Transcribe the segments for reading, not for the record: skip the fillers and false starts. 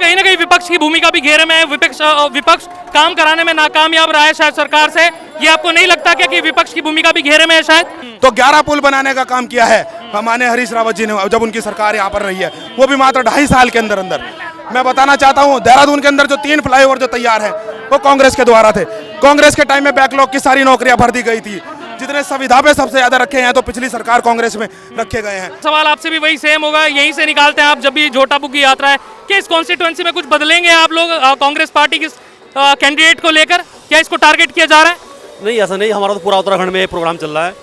कहीं ना कहीं विपक्ष की भूमिका भी घेरे में है। विपक्ष काम कराने में नाकामयाब रहा है शायद सरकार से। ये आपको नहीं लगता क्या कि विपक्ष की भूमिका भी घेरे में है शायद? तो 11 पुल बनाने का काम किया है हमारे हरीश रावत जी ने, जब उनकी सरकार यहाँ पर रही है, वो भी मात्र 2.5 साल के अंदर अंदर। मैं बताना चाहता हूँ देहरादून के अंदर जो 3 फ्लाईओवर जो तैयार है वो कांग्रेस के द्वारा थे। कांग्रेस के टाइम में बैकलॉग की सारी नौकरियां भर दी गई थी। जितने संविधा पे सबसे ज्यादा रखे हैं तो पिछली सरकार कांग्रेस में रखे गए हैं। सवाल आपसे भी वही सेम होगा, यहीं से निकालते हैं आप जब भी झोटा बुक की यात्रा है कि इस कॉन्स्टिट्यूएंसी में कुछ बदलेंगे आप लोग कांग्रेस पार्टी के कैंडिडेट को लेकर? क्या इसको टारगेट किया जा रहा है? नहीं, ऐसा नहीं। हमारा तो पूरा उत्तराखंड में प्रोग्राम चल रहा है।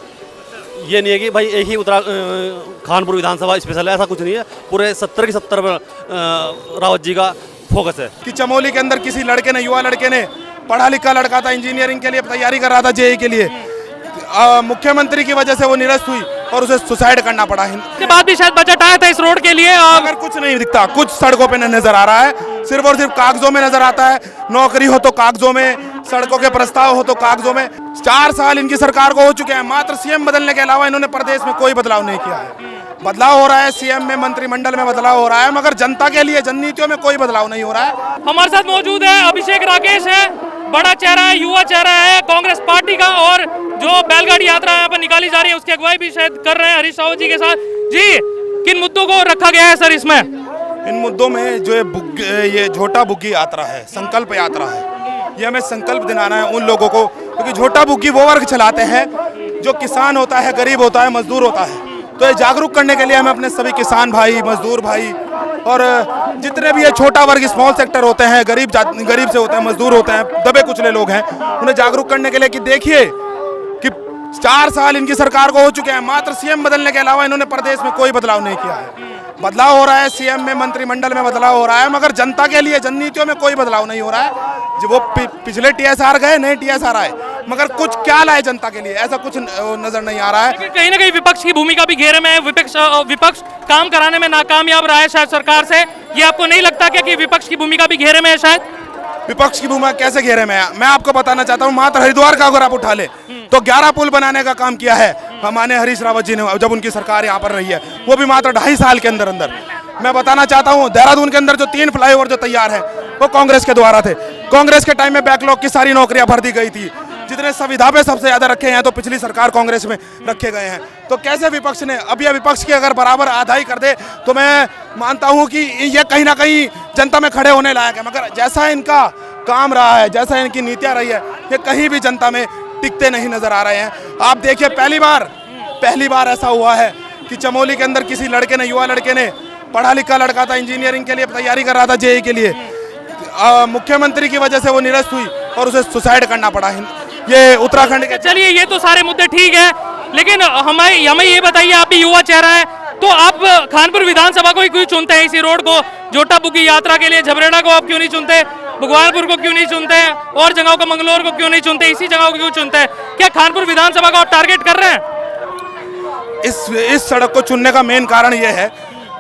ये नहीं है कि भाई एक ही खानपुर विधानसभा स्पेशल है, ऐसा कुछ नहीं है। पूरे 70 की 70 रावत जी का फोकस है। कि चमोली के अंदर किसी लड़के ने, युवा लड़के ने, पढ़ा लिखा लड़का था, इंजीनियरिंग के लिए तैयारी कर रहा था, जेईई के लिए, मुख्यमंत्री की वजह से वो निरस्त हुई और उसे सुसाइड करना पड़ा। इसके बाद भी शायद बजट आया था इस रोड के लिए, अगर कुछ नहीं दिखता, कुछ सड़कों पे नहीं नजर आ रहा है, सिर्फ और सिर्फ कागजों में नजर आता है। नौकरी हो तो कागजों में, सड़कों के प्रस्ताव हो तो कागजों में। 4 साल इनकी सरकार को हो चुके हैं, मात्र सीएम बदलने के अलावा इन्होंने प्रदेश में कोई बदलाव नहीं किया है। बदलाव हो रहा है सीएम में, मंत्रिमंडल में बदलाव हो रहा है, मगर जनता के लिए जननीतियों में कोई बदलाव नहीं हो रहा है। हमारे साथ मौजूद है अभिषेक राकेश है, बड़ा चेहरा है, युवा चेहरा है कांग्रेस पार्टी का, और जो बैलगाड़ी यात्रा यहाँ पर निकाली जा रही है उसकी अगुवाई भी शायद कर रहे हैं हरीश रावत जी के साथ। जी, किन मुद्दों को रखा गया है सर इसमें? इन मुद्दों में जो ये झोटा बुग्गी यात्रा है, संकल्प यात्रा है, ये हमें संकल्प दिलाना है उन लोगों को, क्योंकि झोटा बुग्गी वो वर्ग चलाते हैं जो किसान होता है, गरीब होता है, मजदूर होता है। तो ये जागरूक करने के लिए हमें अपने सभी किसान भाई, मजदूर भाई और जितने भी ये छोटा वर्ग, स्मॉल सेक्टर होते हैं, गरीब से होते हैं, मजदूर होते हैं, दबे कुचले लोग हैं, उन्हें जागरूक करने के लिए कि देखिए कि 4 साल इनकी सरकार को हो चुके हैं, मात्र सीएम बदलने के अलावा इन्होंने प्रदेश में कोई बदलाव नहीं किया है। बदलाव हो रहा है सीएम में, मंत्रिमंडल में बदलाव हो रहा है, मगर जनता के लिए जननीतियों में कोई बदलाव नहीं हो रहा है। जो वो पिछले टीएसआर गए, नए टीएसआर आए, मगर कुछ क्या लाए जनता के लिए, ऐसा कुछ नजर नहीं आ रहा है। कहीं ना कहीं विपक्ष की भूमिका भी घेरे में है। विपक्ष काम कराने में नाकामयाब रहा है शायद सरकार से। ये आपको नहीं लगता क्या कि विपक्ष की भूमिका भी घेरे में है शायद? विपक्ष की भूमिका कैसे घेरे में है? मैं आपको बताना चाहता हूँ, मात्र हरिद्वार का अगर आप उठा ले तो 11 पुल बनाने का काम किया है हमारे हरीश रावत जी ने, जब उनकी सरकार यहाँ पर रही है, वो भी मात्र 2.5 साल के अंदर अंदर। मैं बताना चाहता हूँ देहरादून के अंदर जो 3 फ्लाईओवर जो तैयार है वो कांग्रेस के द्वारा थे। कांग्रेस के टाइम में बैकलॉग की सारी नौकरियां भर दी गई थी। जितने संविधा पे सबसे ज्यादा रखे हैं तो पिछली सरकार कांग्रेस में रखे गए हैं। तो कैसे विपक्ष ने, अब यह विपक्ष की अगर बराबर आधाई कर दे तो मैं मानता हूं कि ये कहीं ना कहीं जनता में खड़े होने लायक है। मगर जैसा इनका काम रहा है, जैसा इनकी नीतियां रही है, ये कहीं भी जनता में टिकते नहीं नजर आ रहे हैं। आप देखिए, पहली बार ऐसा हुआ है कि चमोली के अंदर किसी लड़के ने, युवा लड़के ने, पढ़ा लिखा लड़का था, इंजीनियरिंग के लिए तैयारी कर रहा था, जेईई के लिए, मुख्यमंत्री की वजह से वो निरस्त हुई और उसे सुसाइड करना पड़ा। ये उत्तराखंड के। चलिए, ये तो सारे मुद्दे ठीक है, लेकिन हमें ये बताइए, आप भी युवा चेहरा है, तो आप खानपुर विधानसभा को ही क्यों चुनते हैं? इसी रोड को, झोटा बुग्गी यात्रा के लिए झबरेड़ा को आप क्यों नहीं चुनते? भगवानपुर को क्यों नहीं चुनते हैं? और जगहों को, मंगलौर को क्यों नहीं चुनते? इसी जगहों को क्यों चुनते हैं? क्या खानपुर विधानसभा को आप टारगेट कर रहे हैं? इस सड़क को चुनने का मेन कारण यह है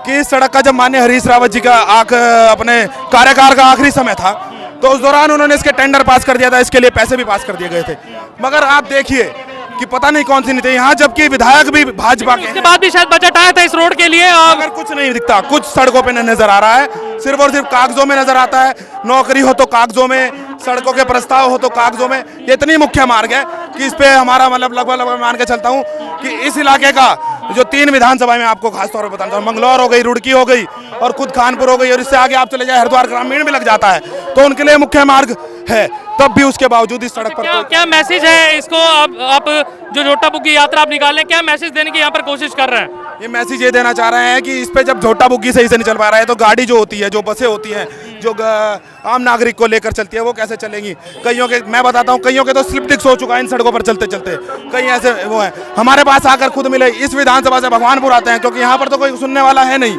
कि इस सड़क का जब माननीय हरीश रावत जी का अपने कार्यकाल का आखिरी समय था तो उस दौरान उन्होंने इसके टेंडर पास कर दिया था, इसके लिए पैसे भी पास कर दिए गए थे। मगर आप देखिए कि पता नहीं कौन सी नीति यहाँ, जबकि विधायक भी भाजपा के। इसके बाद भी शायद बजट आया था इस रोड के लिए, अगर कुछ नहीं दिखता, कुछ सड़कों पे नहीं नजर आ रहा है, सिर्फ और सिर्फ कागजों में नजर आता है। नौकरी हो तो कागजों में, सड़कों के प्रस्ताव हो तो कागजों में। ये इतनी मुख्य मार्ग है कि इस पे हमारा मतलब लगभग मान के चलता हूँ कि इस इलाके का जो 3 विधानसभा में आपको खासतौर पर बताना, मंगलौर हो गई, रुड़की हो गई और खुद खानपुर हो गई, और इससे आगे आप चले जाए हरिद्वार ग्रामीण भी लग जाता है, तो उनके लिए मुख्य मार्ग है। तब भी उसके बावजूद इस सड़क पर क्या मैसेज है इसको? आप जो झोटा बुग्गी यात्रा आप निकालें, क्या मैसेज देने की यहाँ पर कोशिश कर रहे हैं? ये मैसेज ये देना चाह रहे हैं कि इस पे जब झोटा बुग्गी सही से नहीं चल पा रहा है तो गाड़ी जो होती है, जो बसें होती हैं, जो आम नागरिक को लेकर चलती है, वो कैसे चलेंगी? कईयों के, मैं बताता हूँ, कईयों के तो स्लिप डिस्क हो चुका है इन सड़कों पर चलते चलते। कई ऐसे वो हैं, हमारे पास आकर खुद मिले, इस विधानसभा से भगवानपुर आते हैं, क्योंकि यहाँ पर तो कोई सुनने वाला है नहीं।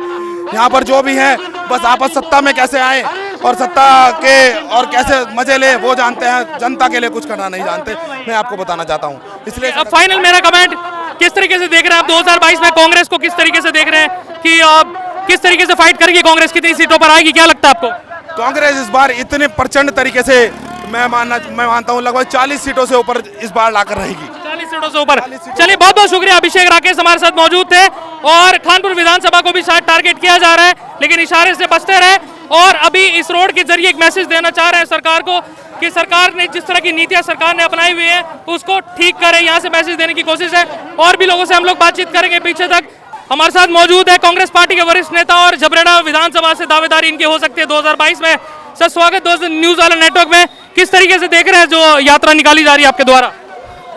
यहाँ पर जो भी है बस आपस सत्ता में कैसे आए और सत्ता के और कैसे मजे ले वो जानते हैं, जनता के लिए कुछ करना नहीं जानते। मैं आपको बताना चाहता हूँ, इसलिए अब फाइनल मेरा कमेंट, किस तरीके से देख रहे हैं आप 2022 में कांग्रेस को? किस तरीके से देख रहे हैं कि आप किस तरीके से फाइट करेगी कांग्रेस? कितनी सीटों पर आएगी, क्या लगता है आपको? कांग्रेस इस बार इतने प्रचंड तरीके से, मैं मानता हूँ लगभग 40 सीटों से ऊपर इस बार लाकर रहेगी। 40 सीटों से ऊपर। चलिए, बहुत बहुत शुक्रिया। अभिषेक राकेश हमारे साथ मौजूद थे, और खानपुर विधानसभा को भी शायद टारगेट किया जा रहा है, लेकिन इशारे से बचते रहे। और अभी इस रोड के जरिए एक मैसेज देना चाह रहे हैं सरकार को कि सरकार ने जिस तरह की नीतियां सरकार ने अपनाई हुई है उसको ठीक करें। यहाँ से मैसेज देने की कोशिश है और भी लोगों से हम लोग बातचीत करेंगे पीछे तक। हमारे साथ मौजूद है कांग्रेस पार्टी के वरिष्ठ नेता और झबरेड़ा विधानसभा से दावेदारी इनकी हो सकती है 2022 में। सर स्वागत दोस्त न्यूज वाला नेटवर्क में। किस तरीके से देख रहे हैं जो यात्रा निकाली जा रही है आपके द्वारा?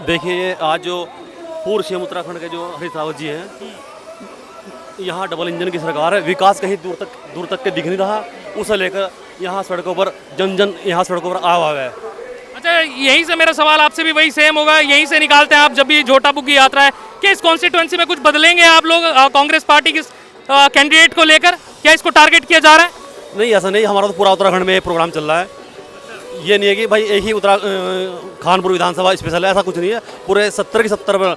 देखिए आज जो पूर्व सीएम उत्तराखंड के जो हरीश रावत जी हैं, यहाँ डबल इंजन की सरकार है, विकास कहीं दूर तक के दिख नहीं रहा। उसे लेकर यहाँ सड़कों पर जन यहाँ सड़कों पर आया हुआ है। अच्छा, यहीं से मेरा सवाल आपसे भी वही सेम होगा। यहीं से निकालते हैं आप जब भी झोटाबू की यात्रा है, क्या इस कॉन्स्टिट्यूएंसी में कुछ बदलेंगे आप लोग कांग्रेस पार्टी के कैंडिडेट को लेकर? क्या इसको टारगेट किया जा रहा है? नहीं, ऐसा नहीं, हमारा तो पूरा उत्तराखंड में प्रोग्राम चल रहा है। ये नहीं है कि भाई एक ही खानपुर विधानसभा स्पेशल है, ऐसा कुछ नहीं है। पूरे 70 की 70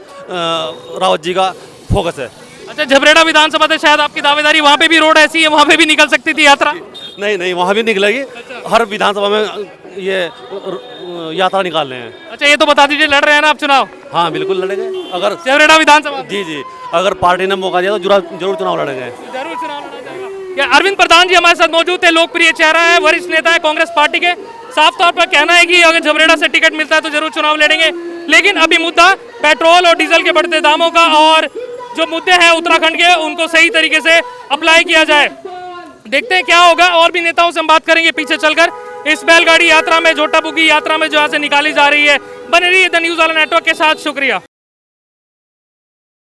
रावत जी का फोकस है। अच्छा, झबरेड़ा विधानसभा से शायद आपकी दावेदारी वहाँ पे भी रोड ऐसी है, वहाँ पे भी निकल सकती थी यात्रा? नहीं, वहाँ भी निकलेगी। हर विधानसभा में ये यात्रा निकाल रहे हैं। अच्छा, ये तो बता दीजिए लड़ रहे हैं ना आप चुनाव? हाँ बिल्कुल लड़ेंगे। अगर झबरेड़ा विधानसभा? जी, अगर पार्टी ने मौका दिया तो जरूर चुनाव लड़ेंगे। जरूर चुनाव लड़ा जाएगा। क्या अरविंद प्रधान जी हमारे साथ मौजूद थे, लोकप्रिय चेहरा है, वरिष्ठ नेता है कांग्रेस पार्टी के। साफ तौर पर कहना है कि अगर झबरेड़ा से टिकट मिलता है तो जरूर चुनाव लड़ेंगे। लेकिन अभी मुद्दा पेट्रोल और डीजल के बढ़ते दामों का और जो मुद्दे हैं उत्तराखंड के उनको सही तरीके से अप्लाई किया जाए। देखते हैं क्या होगा। और भी नेताओं से हम बात करेंगे पीछे चलकर। इस बैलगाड़ी यात्रा में, झोटाबू की यात्रा में जो यहाँ से निकाली जा रही है। बने रहिए द न्यूज़ वाला नेटवर्क के साथ। शुक्रिया।